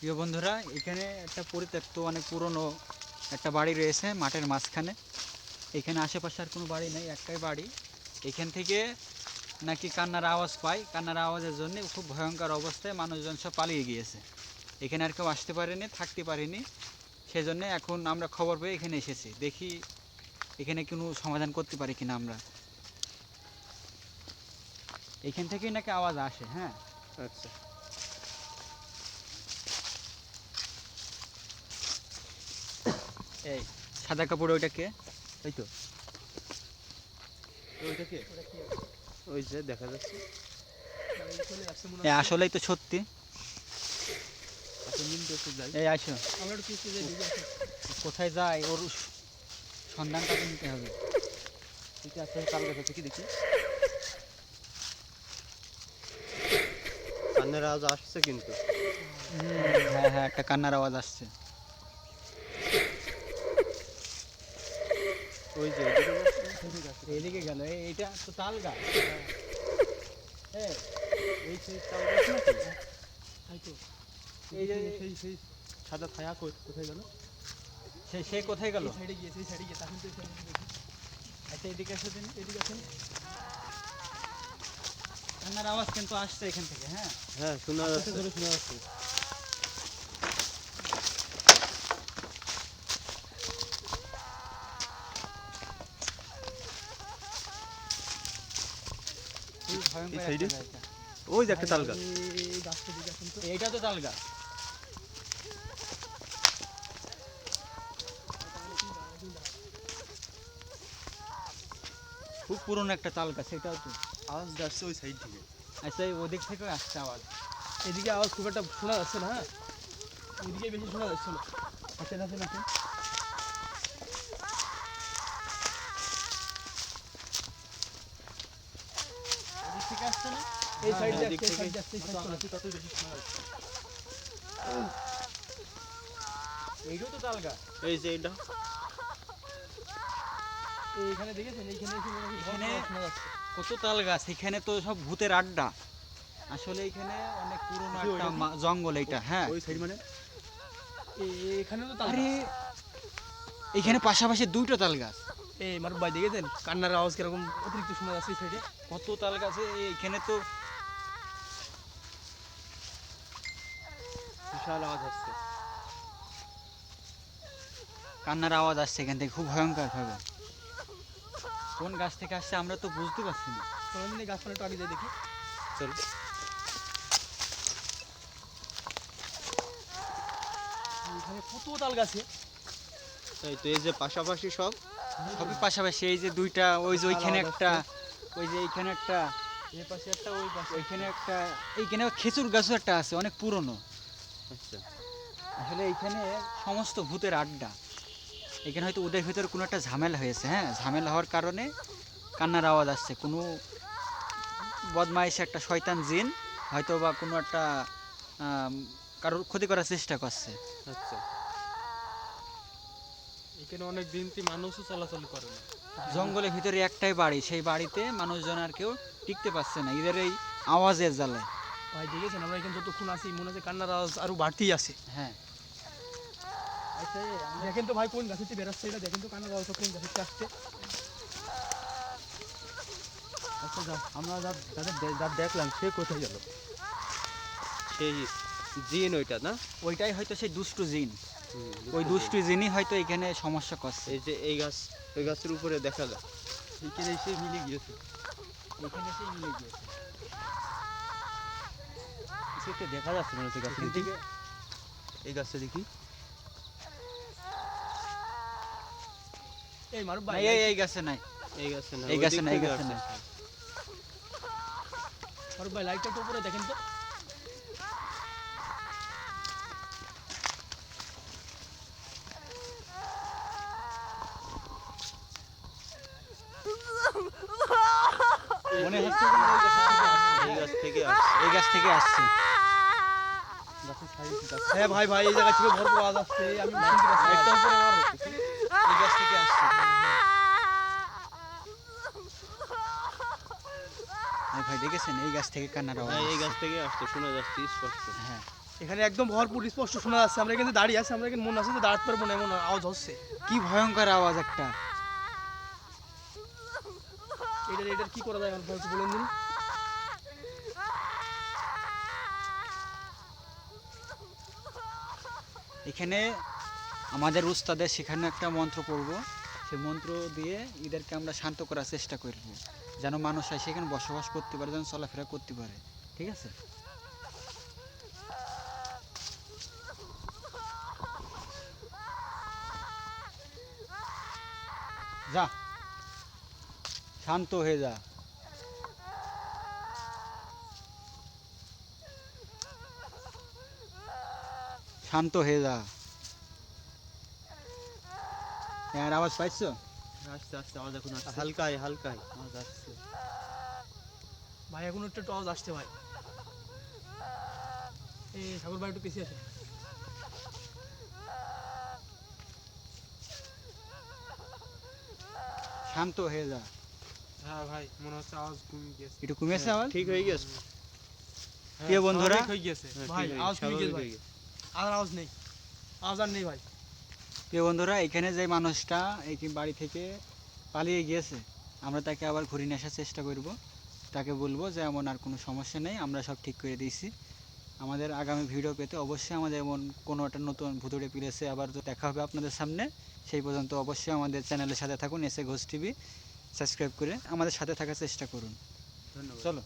প্রিয় বন্ধুরা, এখানে একটা পরিত্যক্ত অনেক পুরনো একটা বাড়ি রয়েছে মাঠের মাঝখানে। এখানে আশেপাশে আর কোনো বাড়ি নেই, একটাই বাড়ি। এখান থেকে নাকি কান্নার আওয়াজ পায়, কান্নার আওয়াজের জন্য খুব ভয়ঙ্কর অবস্থায় মানুষজন সব পালিয়ে গিয়েছে। এখানে আর কেউ আসতে পারেনি, থাকতে পারেনি। সেজন্য এখন আমরা খবর পেয়ে এখানে এসেছি, দেখি এখানে কোনো সমাধান করতে পারি কিনা আমরা। এখান থেকেই নাকি আওয়াজ আসে। হ্যাঁ, আচ্ছা, এই সাদা কাপড় ওইটা কে? এই তো ওইটা কে? ওই যে দেখা যাচ্ছে। আসলেই তো সত্যি। এই আসো, কোথায় যায় ওর সন্ধানটাকে নিতে হবে। ঠিক আছে, তাল গাছ আছে কি দেখি। কান্নার আওয়াজ আসছে কিন্তু। হ্যাঁ হ্যাঁ, একটা কান্নার আওয়াজ আসছে। ওই যে এদিকে গেল। এইটা তো তাল গাছ। এই সেই তাল গাছ নাকি? এই যে সেই সাদা ছায়া কোথায় গেল? সে কোথায় গেল? সাইডে গিয়ে সেই সাইডে গিয়ে তখন তো আচ্ছা, এদিকে আসো দিন, এদিকে আসেন। কান্নার আওয়াজ কিন্তু আসছে এখান থেকে। হ্যাঁ হ্যাঁ, শোনা যাচ্ছে, শোনা যাচ্ছে। খুব ভয়ঙ্কর এই একটা সাইডে? জায়গা। ওই যে একটা তাল গাছ। এই গাছটা দিকে এখন তো এইটা তো তাল গাছ। খুব পুরনো একটা তাল গাছ, এটাও তো। আওয়াজ আসছে ওই সাইড থেকে। আচ্ছা, এই ওদিক থেকেও আসছে আওয়াজ। এদিকে আওয়াজ খুব একটা শোনা যাচ্ছে না। হ্যাঁ, ওইদিকে বেশি শোনা যাচ্ছে না। আসেন আসেন আসেন। এদিক থেকে আসছে না? এই হ্যাঁ, সাইড হ্যাঁ, দিয়ে এদিক এই থেকে সাইড দিয়ে ততই বেশি শোনা যাচ্ছে। এইটাও তো তাল গাছ। এই যে এটা এইখানে দেখেছেন, এইখানে এসে মনে হয় এখানে ভয় শোনা যাচ্ছে। কত তাল গাছ। এখানে তো সব ভূতের আড্ডা। আসলে এখানে অনেক পুরনো কি একটা ওইটা জঙ্গল এইটা। হ্যাঁ, ওই সাইড মানে এখানে তো তাল আরে গাছ। এখানে পাশাপাশি দুইটা তাল গাছ। এই মারুফ ভাই দেখেছেন কান্নার আওয়াজ কিরকম অতিরিক্ত শোনা যাচ্ছে এই সাইডে। কত তাল গাছে এখানে তো। বিশাল আওয়াজ আসছে। কান্নার আওয়াজ আসছে এখান থেকে খুব ভয়ঙ্কর ভাবে। কোন গাছ থেকে আসছে আমরা তো বুঝতে পারছি না। কোনোদিন এই গাছপালা একটু আগে যাই দেখি। চল। এখানে কত তাল গাছে। এই তো এই যে পাশাপাশি সব। সবই পাশাপাশি। এই যে দুইটা, ওই যে ওইখানে একটা, ওই যে এইখানে একটা, এই পাশে একটা, ওই পাশে ওইখানে একটা। এইখানে খেজুর গাছও একটা আছে, অনেক পুরনো। আচ্ছা, আসলে এইখানে সমস্ত ভূতের আড্ডা। এখানে হয়তো ওদের ভিতরে কোনো একটা ঝামেলা হয়েছে। হ্যাঁ, ঝামেলা হওয়ার কারণে কান্নার আওয়াজ আসছে। কোনো বদমাইশ একটা শয়তান জিন হয়তো বা কোনো একটা কারোর ক্ষতি করার চেষ্টা করছে। আচ্ছা। এখানে অনেক দিন থেকে মানুষও চলাচল করে না। জঙ্গলের ভিতরে একটাই বাড়ি, সেই বাড়িতে মানুষজন আর কেউ টিকতে পারছে না এদের এই আওয়াজের জ্বালায়। ভাই দেখেছেন আমরা এখানে যতক্ষণ আছি মনে হচ্ছে কান্নার আওয়াজ আরো বাড়তেই আছে। হ্যাঁ, দেখেন তো ভাই কোন গাছেতে বেরাচ্ছে এটা দেখেন তো কান্নার আওয়াজ কোন গাছেতে আসছে। আচ্ছা, আমরা যা দেখলাম সে কোথায় গেল? সেই জিন ওইটা না? ওইটাই হয়তো সেই দুষ্টু জিন। ওই বুঝতে দুষ্টু জিনই হয়তো এখানে সমস্যা করছে। পেরেছি। এই যে এই গাছ, ওই গাছের উপরে দেখা যায় এইখানে এসে মিলে গিয়েছে। এখানে সেই মিলে গিয়েছে। সেটা দেখা যাচ্ছে মনে হচ্ছে গাছে। এখান দেখি থেকে এই গাছটা দেখি। এই মারুফ না, ভাই এই গাছে নাই। এই গাছে না, এই ওই গাছে দিক না, এই থেকে গাছে আসছে। না। মারুফ ভাই লাইটটা একটু উপরে দেখেন তো। মনে হচ্ছে যেন এই গাছ থেকে আসছে। এই গাছ থেকে আসছে। গাছের সাইড গাছ। হ্যাঁ ভাই ভাই এই জায়গা থেকে ভরপুর আওয়াজ আসছে আমি শুনতে পাচ্ছি। একটা উপরে মারো, এই গাছ থেকে আসছে। ভাই দেখেছেন এই গাছ থেকে কান্নার আওয়াজ হ্যাঁ, এই আসছে। গাছ থেকে আসছে, শোনা যাচ্ছে স্পষ্ট। হ্যাঁ, এখানে একদম ভরপুর স্পষ্ট শোনা যাচ্ছে। আমরা কিন্তু দাঁড়িয়ে আছি, আমরা কিন্তু মনে আছে যে দাঁড়াতে পারবো না, এমন আওয়াজ হচ্ছে। কি ভয়ঙ্কর আওয়াজ একটা। এটার কি করা যায় আমার একটু বলেন দিন। এখানে আমাদের উস্তাদের সেখানে একটা মন্ত্র পড়ব, সেই মন্ত্র দিয়ে এদেরকে আমরা শান্ত করার চেষ্টা করব, যেন মানুষরা সেখানে বসবাস করতে পারে, যেন চলাফেরা করতে পারে। ঠিক আছে? যা, শান্ত হয়ে যা। শান্ত হয়ে যা। এর আওয়াজ পাইছো? আস্তে আস্তে আওয়াজ এখন আসছে, হালকাই হালকাই আওয়াজ আসছে। ভাই এখন একটু আওয়াজ আসছে ভাই। এই ঠাকুর ভাই একটু পিছিয়ে আসে। শান্ত হয়ে যা। হ্যাঁ ভাই, মনে হচ্ছে আওয়াজ কমে গেছে। একটু কমেছে আওয়াজ? ঠিক হয়ে গেছে। প্রিয় বন্ধুরা, স্বাভাবিক হয়ে গেছে। হ্যাঁ, ভাই, ঠিক হয়ে আওয়াজ গেছে, কমে গেছে স্বাভাবিক ভাই। হয়ে গেছে। আর আওয়াজ নেই, আওয়াজ আর নেই ভাই। প্রিয় বন্ধুরা, এখানে যে মানুষটা এই বাড়ি থেকে পালিয়ে গিয়েছে, আমরা তাকে আবার ঘুরে নিয়ে আসার চেষ্টা করব। তাকে বলবো যে এমন আর কোনো সমস্যা নেই, আমরা সব ঠিক করে দিয়েছি। আমাদের আগামী ভিডিও পেতে অবশ্যই আমাদের এমন কোনো একটা নতুন ভুতুড়ে প্লেসে আবার দেখা হবে আপনাদের সামনে। সেই পর্যন্ত অবশ্যই আমাদের চ্যানেলের সাথে থাকুন, এসে ঘোষ টিভি সাবস্ক্রাইব করে আমাদের সাথে থাকার চেষ্টা করুন। ধন্যবাদ। চলো।